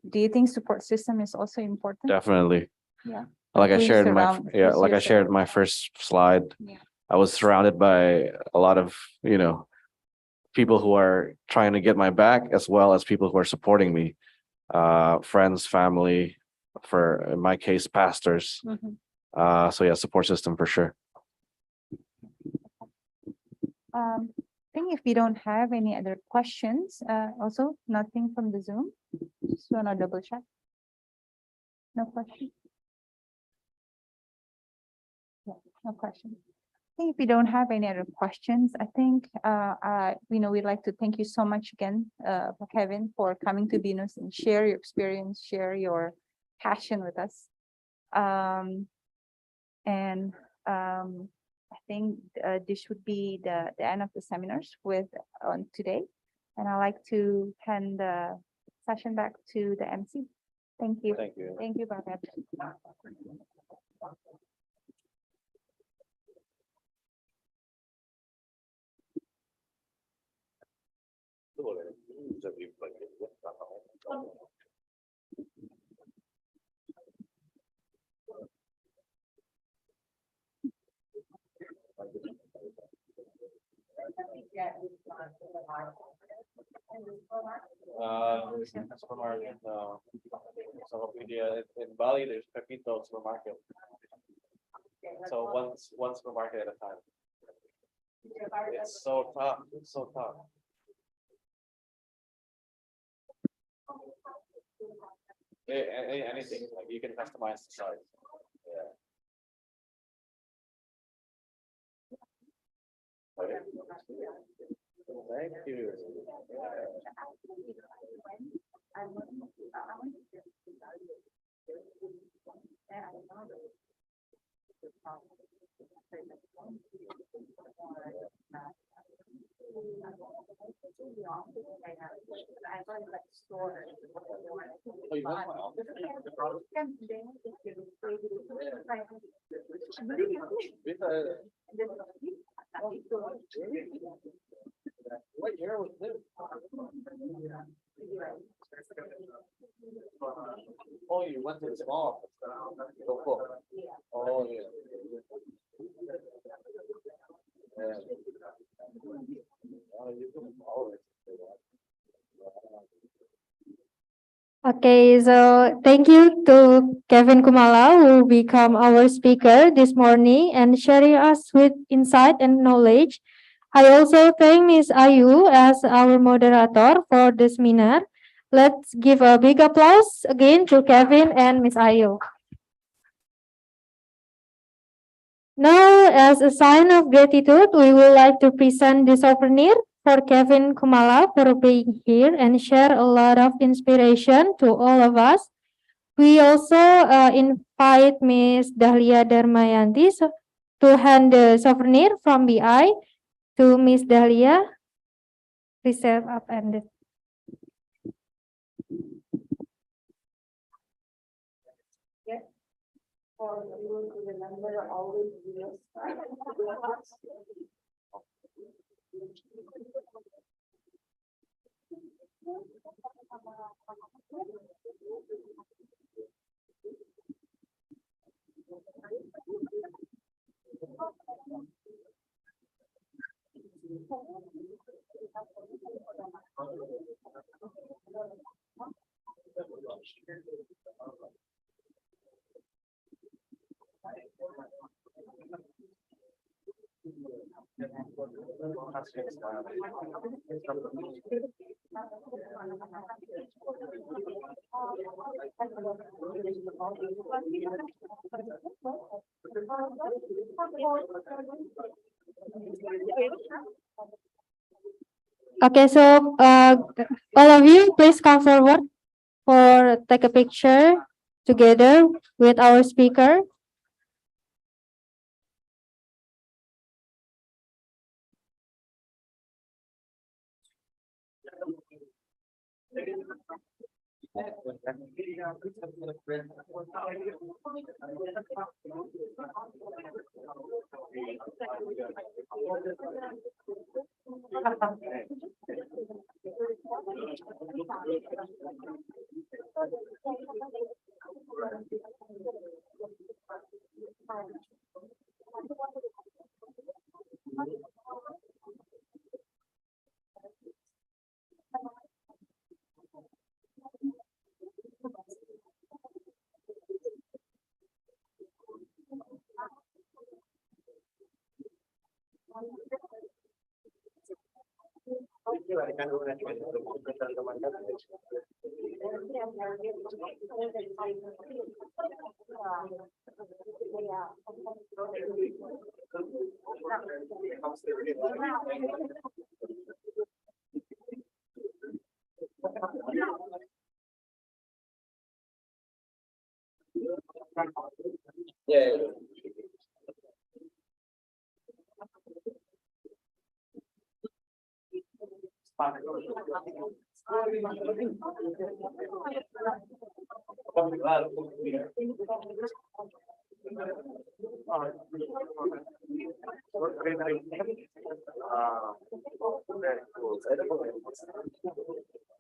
Do you think support system is also important? Definitely. Yeah. Like I Who you shared in surround- yeah, who's like your I shared in support? my first slide. Yeah. I was surrounded by a lot of, people who are trying to get my back, as well as people who are supporting me. Friends, family, for in my case, pastors. Mhm. So yeah, support system for sure. I think if we don't have any other questions, also nothing from the Zoom. Just wanna double check. No question? Yeah, no question. I think if we don't have any other questions, I think, we'd like to thank you so much again, Kevin, for coming to Venus and share your experience, share your passion with us. I think this would be the end of the seminars on today. And I'd like to hand the session back to the MC. Thank you. Thank you. Thank you, Pak Kevin. Supermarket, in Bali, there's Pepito supermarket. So one supermarket at a time. It's so tough. It's so tough. Anything, like you can customize the size. Yeah. Thank you. Oh, you went to the small. Oh, yeah. Okay, so thank you to Kevin Kumala who will become our speaker this morning and sharing us with insight and knowledge. I also thank Ms. Ayu as our moderator for the seminar. Let's give a big applause again to Kevin and Ms. Ayu. Now, as a sign of gratitude, we would like to present the souvenir for Kevin Kumala for being here and share a lot of inspiration to all of us. We also invite Ms. Dahlia Darmayanti to hand the souvenir from BI to Ms. Dahlia. Please step up and For you to remember always videos. Okay, so all of you, please come forward for take a picture together with our speaker.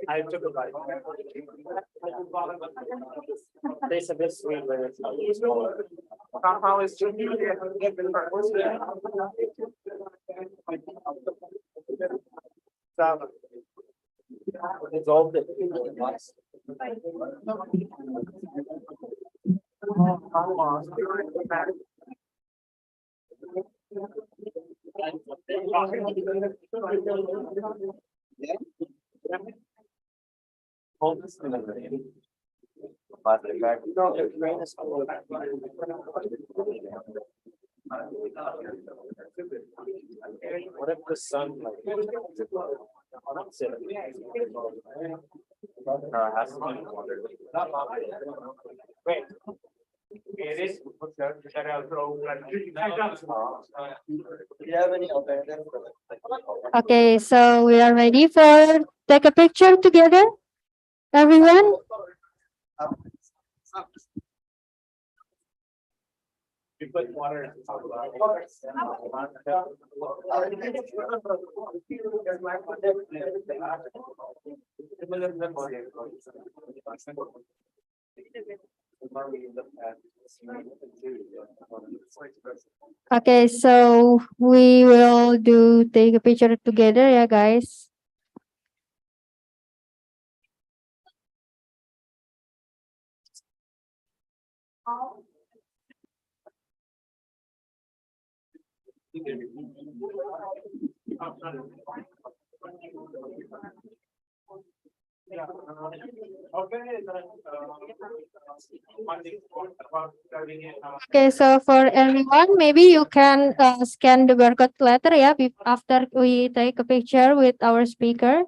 I took a bite. Tastes a bit sweet when it's how is dissolved it. Hold this in the what if the sun Wait. Okay, so we are ready for take a picture together, everyone. Okay, so we will take a picture together, yeah, guys. Okay, so for everyone, maybe you can scan the barcode letter, yeah, after we take a picture with our speaker.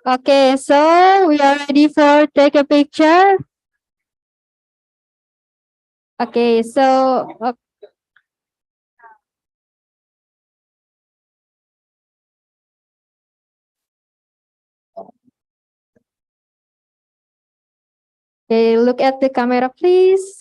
Okay, so we are ready for take a picture. Okay, so okay, look at the camera, please.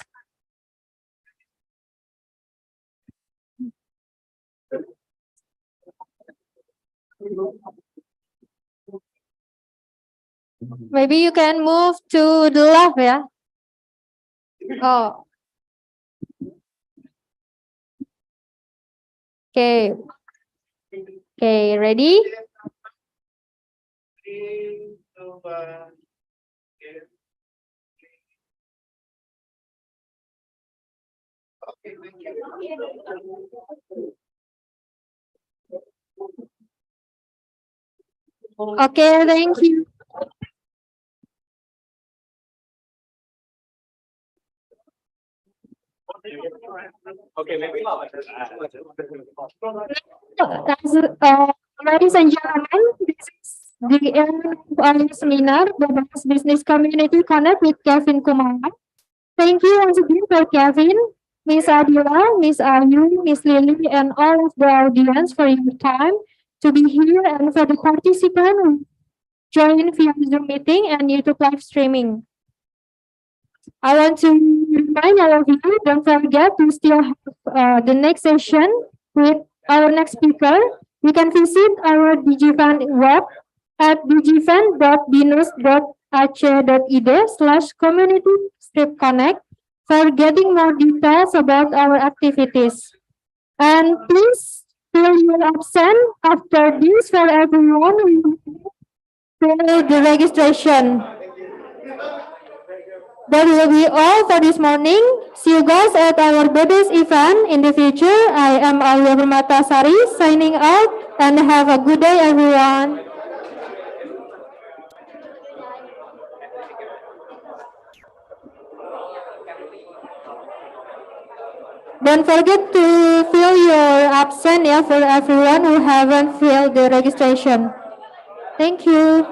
Maybe you can move to the left, yeah. Oh. Okay. Okay, ready? Okay, thank you. Ladies and gentlemen, this is the end of our seminar, the Business Community Connect with Kevin Kumala. Thank you once again for Kevin, Miss Adila, Miss Ayu, Miss Lily, and all of the audience for your time to be here, and for the participant who joined via Zoom meeting and YouTube live streaming. I want to remind all of you, don't forget to still have the next session with our next speaker. You can visit our Digifan web at digifan.binus.aceh.id/community-connect for getting more details about our activities. And please fill your absent after this for everyone who fill the registration. That will be all for this morning. See you guys at our Buddhist event in the future. I am Aulia Permatasari signing out, and have a good day, everyone. Don't forget to fill your absent, yeah, for everyone who haven't filled the registration. Thank you.